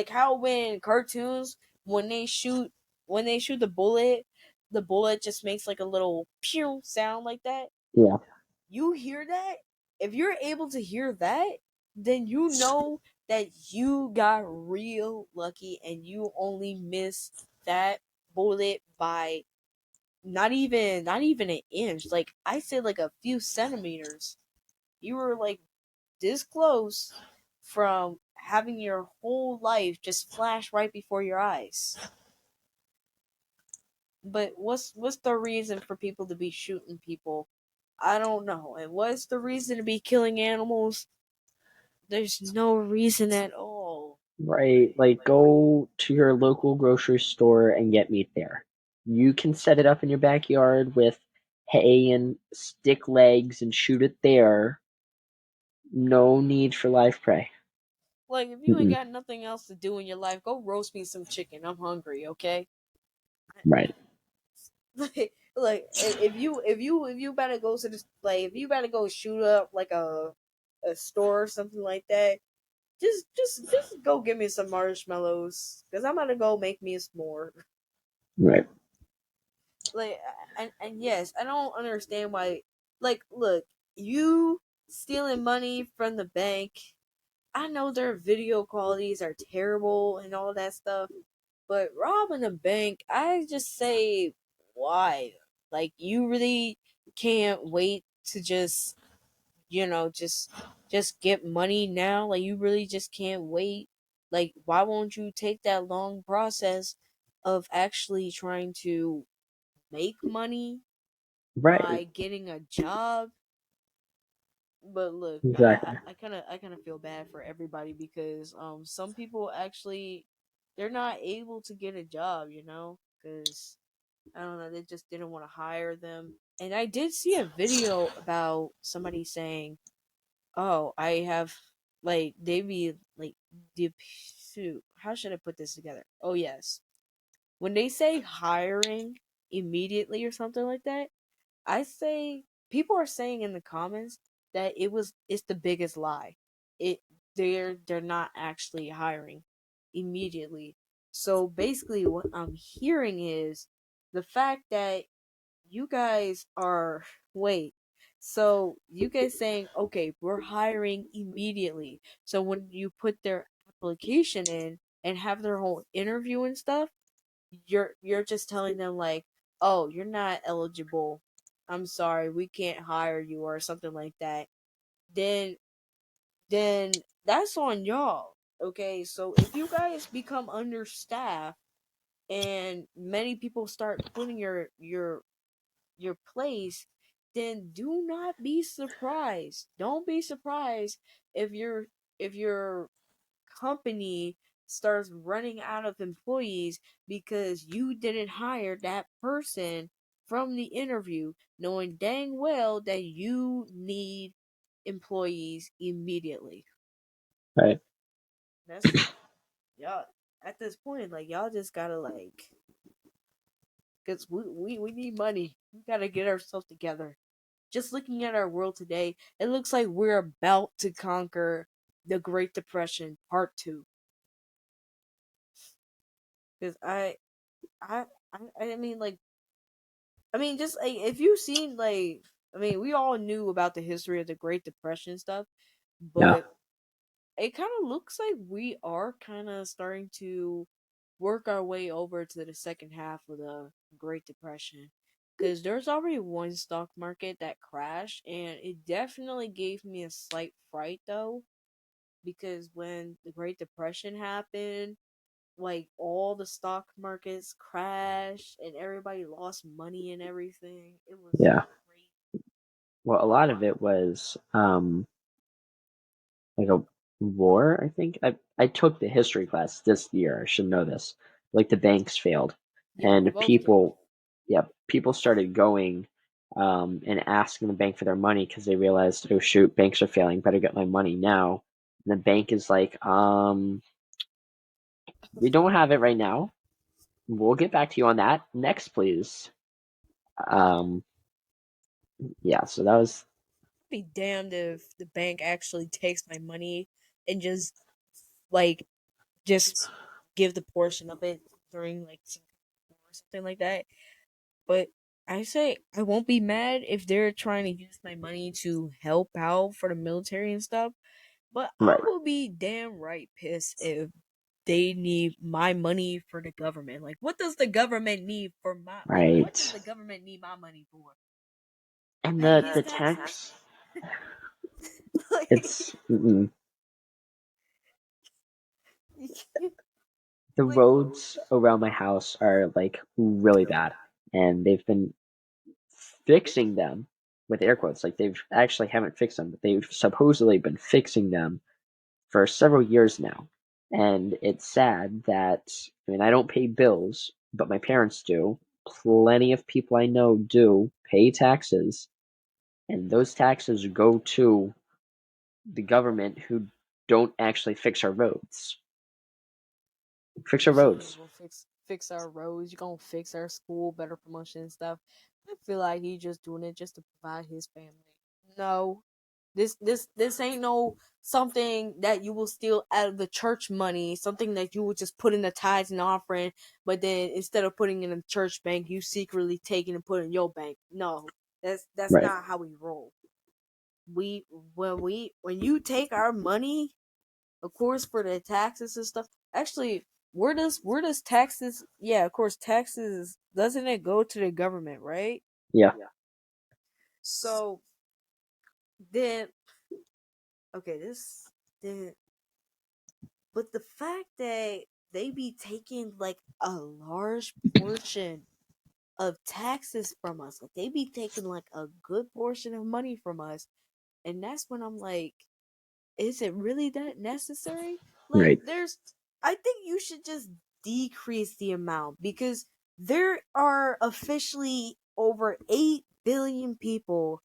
how when cartoons, when they shoot the bullet just makes like a little pew sound like that. Yeah. You hear that? If you're able to hear that, then you know that you got real lucky and you only missed that bullet by not even an inch. Like I said, like a few centimeters. You were like this close from having your whole life just flash right before your eyes. But what's the reason for people to be shooting people? I don't know. And what's the reason to be killing animals? There's no reason at all. Right. Like, go to your local grocery store and get meat there. You can set it up in your backyard with hay and stick legs and shoot it there. No need for live prey. Like if you ain't Mm-mm. got nothing else to do in your life, go roast me some chicken. I'm hungry, okay? Right. Like if you better go to this, like if you better go shoot up like a store or something like that, just go get me some marshmallows because I'm gonna go make me a s'more. Right. Like and yes, I don't understand why. Like, look, you stealing money from the bank. I know their video qualities are terrible and all that stuff, but robbing a bank, I just say why? Like, you really can't wait to just get money now. Like, you really just can't wait. Like, why won't you take that long process of actually trying to make money Right. by getting a job? But look, Exactly. I kind of feel bad for everybody because some people actually they're not able to get a job, because I don't know, they just didn't want to hire them. And I did see a video about somebody saying, "Oh, I have like they be like the shoot, how should I put this together? Oh yes, when they say hiring immediately or something like that, I say people are saying in the comments that it's the biggest lie. It they're not actually hiring immediately. So basically what I'm hearing is the fact that you guys are wait. So you guys saying, "Okay, we're hiring immediately." So when you put their application in and have their whole interview and stuff, you're just telling them like, "Oh, you're not eligible. I'm sorry, we can't hire you," or something like that. Then then that's on y'all. Okay? So if you guys become understaffed and many people start putting your your place, then do not be surprised. Don't be surprised if your company starts running out of employees because you didn't hire that person from the interview, knowing dang well that you need employees immediately. Right. That's y'all at this point, like y'all just gotta like, cause we need money. We gotta get ourselves together. Just looking at our world today, it looks like we're about to conquer the Great Depression Part Two. Because I, I mean, like, I mean, just like if you've seen, like, I mean, we all knew about the history of the Great Depression stuff, Yeah. but it kind of looks like we are kind of starting to work our way over to the second half of the Great Depression. Because there's already one stock market that crashed, and it definitely gave me a slight fright, though. Because when the Great Depression happened, like all the stock markets crashed and everybody lost money and everything. It was Yeah. great. Well, a lot of it was like a war, I think. I took the history class this year. I should know this. Like the banks failed, Yeah, we and both did. people started going and asking the bank for their money because they realized, oh shoot, banks are failing. Better get my money now. And the bank is like, we don't have it right now. We'll get back to you on that next, please. Um, yeah. So that was Be damned if the bank actually takes my money and just like just give the portion of it during like some or something like that. But I say I won't be mad if they're trying to use my money to help out for the military and stuff. But I right, will be damn right pissed if they need my money for the government. Like, what does the government need for my like? What does right. the government need my money for? And Pay the his the taxes. tax, like, it's mm-mm. The like, roads around my house are like really bad, and they've been fixing them with air quotes. Like they've actually haven't fixed them, but they've supposedly been fixing them for several years now. And it's sad that I mean I don't pay bills, but my parents do. Plenty of people I know do pay taxes, and those taxes go to the government who don't actually fix our roads. Fix our you saying roads. we'll fix our roads, you're gonna fix our school, better promotion and stuff. I feel like he's just doing it just to provide his family. No. This ain't no something that you will steal out of the church money, something that you will just put in the tithes and offering, but then instead of putting it in the church bank, you secretly take it and put it in your bank. No. That's Right. not how we roll. We when you take our money, of course, for the taxes and stuff. Actually, where does taxes? Yeah, of course, taxes doesn't it go to the government, right? Yeah. So then, okay, this then, but the fact that they be taking like a large portion of taxes from us, like they be taking like a good portion of money from us, and that's when I'm like, is it really that necessary? Like, Right. I think you should just decrease the amount because there are officially over 8 billion people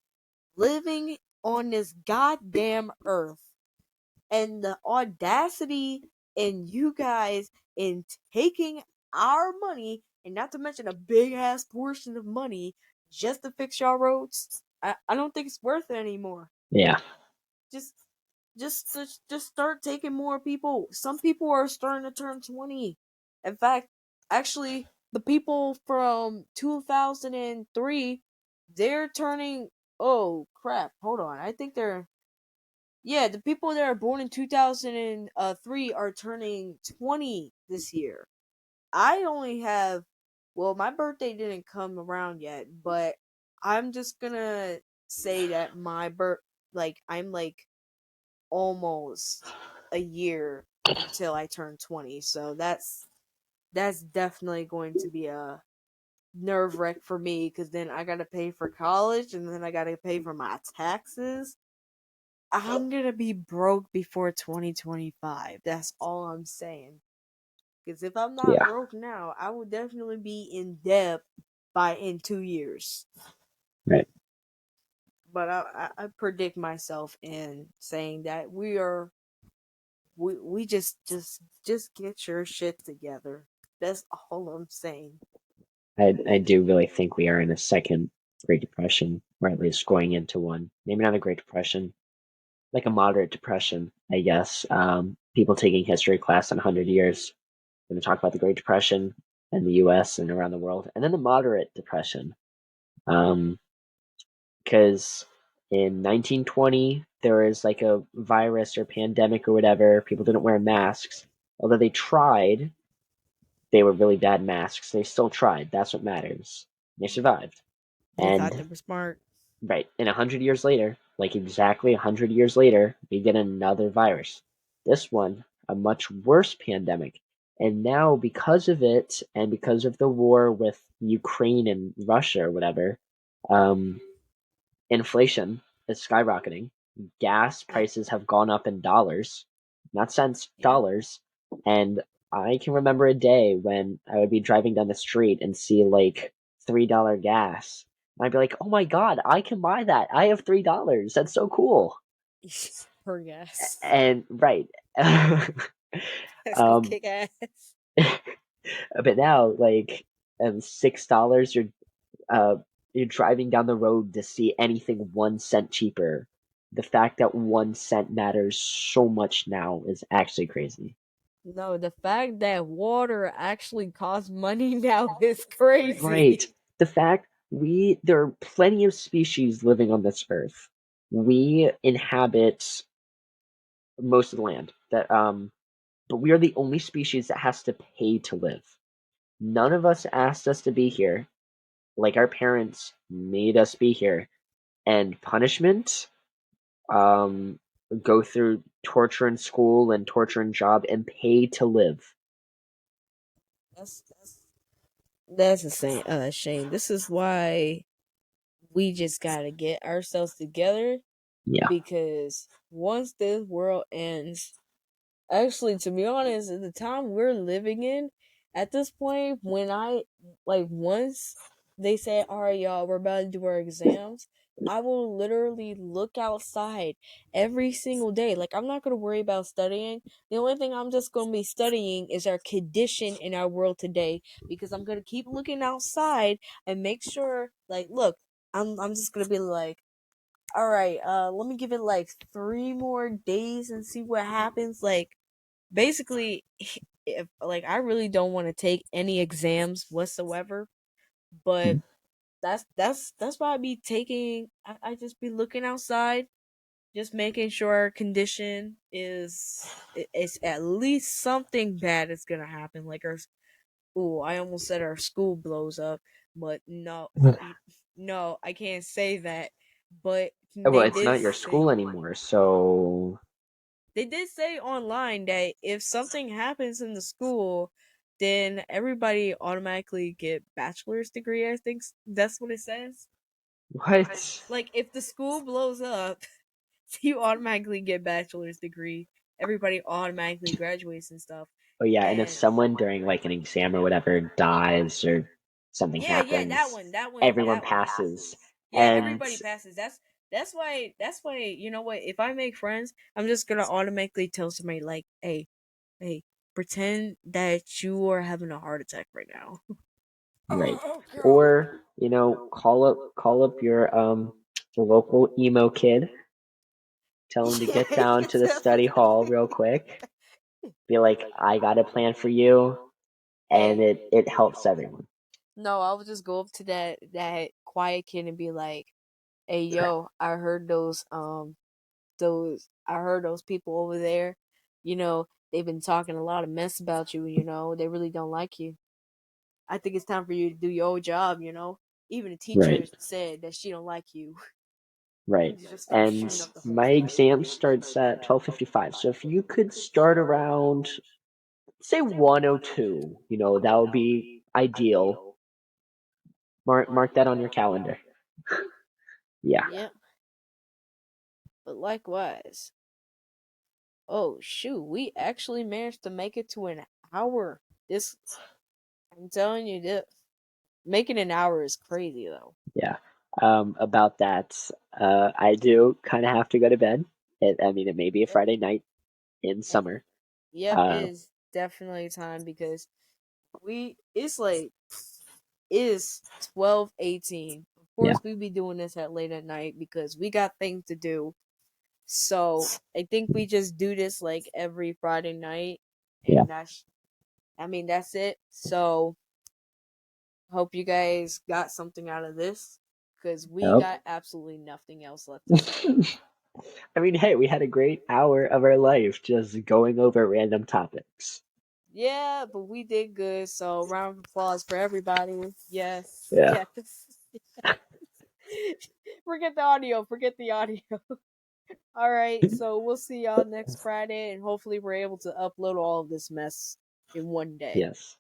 living on this goddamn earth. And the audacity in you guys in taking our money, and not to mention a big ass portion of money just to fix your roads, I don't think it's worth it anymore. Yeah. just just start taking more people. Some people are starting to turn 20. In fact, actually, the people from 2003, they're turning, oh crap, hold on, I think they're, yeah, the people that are born in 2003 are turning 20 this year. I only have, well, my birthday didn't come around yet, but I'm just gonna say that my like I'm like almost a year until I turn 20. So that's definitely going to be nerve wreck for me because then I gotta pay for college and then I gotta pay for my taxes. I'm gonna be broke before 2025. That's all I'm saying. Because if I'm not Yeah, broke now, I will definitely be in debt by in 2 years. right. But I predict myself in saying that we just get your shit together. That's all I'm saying. I do really think we are in a second Great Depression, or at least going into one. Maybe not a Great Depression, like a moderate depression, I guess. People taking history class in 100 years going to talk about the Great Depression in the U.S. and around the world, and then the moderate depression. Because in 1920 there was like a virus or pandemic or whatever. People didn't wear masks, although they tried. They were really bad masks. They still tried. That's what matters. They survived. They thought And they were smart. right, and 100 years later, like exactly 100 years later, we get another virus. This one, a much worse pandemic. And now, because of it, and because of the war with Ukraine and Russia or whatever, um, inflation is skyrocketing. Gas Yeah. prices have gone up in dollars, not cents, Yep. dollars. And I can remember a day when I would be driving down the street and see like $3 gas. And I'd be like, oh my God, I can buy that. I have $3. That's so cool. Per gas. And right. Let's go um, kick ass. but now, like, $6, uh, you're driving down the road to see anything 1 cent cheaper. The fact that 1 cent matters so much now is actually crazy. No, the fact that water actually costs money now is Right. crazy. The fact there are plenty of species living on this earth. We inhabit most of the land. But we are the only species that has to pay to live. None of us asked us to be here. Like our parents made us be here. And punishment, um, go through torture in school and torture in job and pay to live. That's that's that's a shame. This is why we just gotta get ourselves together Yeah, because once this world ends, actually, to be honest, at the time we're living in, at this point, when I like once they say, "All right, y'all, we're about to do our exams," I will literally look outside every single day. Like I'm not gonna worry about studying. The only thing I'm just gonna be studying is our condition in our world today because I'm gonna keep looking outside and make sure, like, look, I'm just gonna be like, all right, let me give it like 3 more days and see what happens. Like basically, if like I really don't want to take any exams whatsoever, but mm, that's why I be taking. I just be looking outside, just making sure our condition it's at least something bad is gonna happen. Like our I almost said our school blows up, but no, no, I can't say that. But well, they it's did not your say school anymore, so online that if something happens in the school, then everybody automatically get bachelor's degree. I think that's what it says. what? Like if the school blows up, you automatically get bachelor's degree. Everybody automatically graduates and stuff. Oh yeah, and if And someone during like an exam or whatever dies or something yeah, that happens, one, everyone that one. passes. Yeah, And everybody passes. That's why you know what? If I make friends, I'm just gonna automatically tell somebody like, hey, pretend that you are having a heart attack right now. right. Oh god. Or, call up your local emo kid, tell him to Yeah, get you down can to the tell study hall real quick. Be like, I got a plan for you, and Hey. it helps everyone. No, I would just go up to that quiet kid and be like, "Hey, yo, I heard those people over there. You know, they've been talking a lot of mess about you. You know, they really don't like you. I think it's time for you to do your old job. You know, even the teacher Right, said that she don't like you." right. And just start And shooting up the whole my school. exam starts at 12:55. So if you could start around, say 102, that would be ideal. Mark that on your calendar. Yeah. Yep. But likewise. Oh shoot, we actually managed to make it to an hour. This I'm telling you this. Making an hour is crazy though. Yeah. About that, I do kind of have to go to bed. I mean, it may be a Yep. Friday night in Eh, summer. Yep, it Uh, is definitely time because it's like it is 12:18. Of yeah, course we be doing this at late at night because we got things to do. So I think we just do this like every Friday night yeah, and that's it. So hope you guys got something out of this because we yep. got absolutely nothing else left to say. I mean, hey, we had a great hour of our life just going over random topics. Yeah, but we did good. So round of applause for everybody. Yes, Yeah. yes. Forget the audio. Forget the audio. All right. So we'll see y'all next Friday, and hopefully we're able to upload all of this mess in one day. Yes.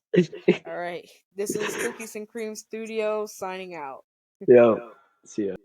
All right. This is Cookies and Cream Studio signing out. Yo. See ya.